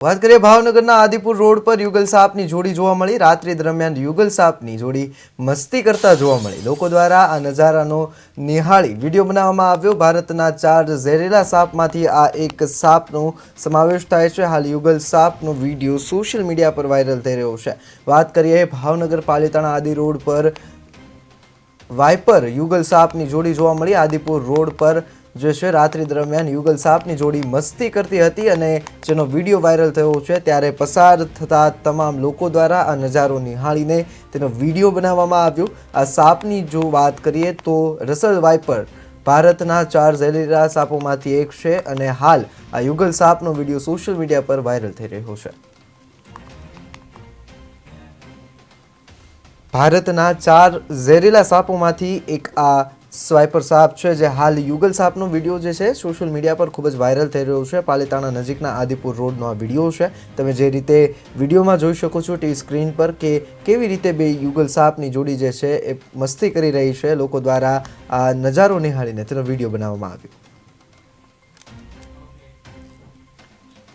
વાત કરીએ ભાવનગરના આદિપુર રોડ પર યુગલ સાપની જોડી જોવા મળી। રાત્રિ દરમિયાન યુગલ સાપની જોડી મસ્તી કરતા જોવા મળી। લોકો દ્વારા આ નજારાનો નિહાળી વિડીયો બનાવવામાં આવ્યો। ભારતના 4 ઝેરીલા સાપમાંથી આ એક સાપનો સમાવેશ થાય છે। હાલ યુગલ સાપનો વિડીયો સોશિયલ મીડિયા પર વાયરલ થઈ રહ્યો છે। વાત કરીએ ભાવનગર પાલિતાણા આદિ રોડ પર વાઇપર યુગલ સાપની જોડી જોવા મળી। આદિપુર રોડ પર જે છે રાત્રિ દરમિયાન યુગલ સાપની જોડી મસ્તી કરતી હતી અને જેનો વિડીયો વાયરલ થયો છે। ત્યારે પસાર થતા તમામ લોકો દ્વારા આ નજારો નિહાળીને તેનો વિડીયો બનાવવામાં આવ્યો। આ સાપની જો વાત કરીએ તો રસલ વાઇપર ભારતના 4 ઝેરીલા સાપોમાંથી એક છે અને હાલ આ યુગલ સાપનો વિડીયો સોશિયલ મીડિયા પર વાયરલ થઈ રહ્યો છે। ભારતના 4 ઝેરીલા સાપોમાંથી એક આ સ્વાઇપર સાપ છે, જે હાલ યુગલ સાપનો વિડીયો જે છે સોશિયલ મીડિયા પર ખૂબ જ વાયરલ થઈ રહ્યો છે। પાલિતાણા નજીકના આદિપુર રોડનો આ વિડીયો છે। તમે જે રીતે વિડીયોમાં જોઈ શકો છો ટીવી સ્ક્રીન પર કે કેવી રીતે બે યુગલ સાપની જોડી જે છે એ મસ્તી કરી રહી છે। લોકો દ્વારા આ નજારો નિહાળીને તેનો વિડીયો બનાવવામાં આવ્યો।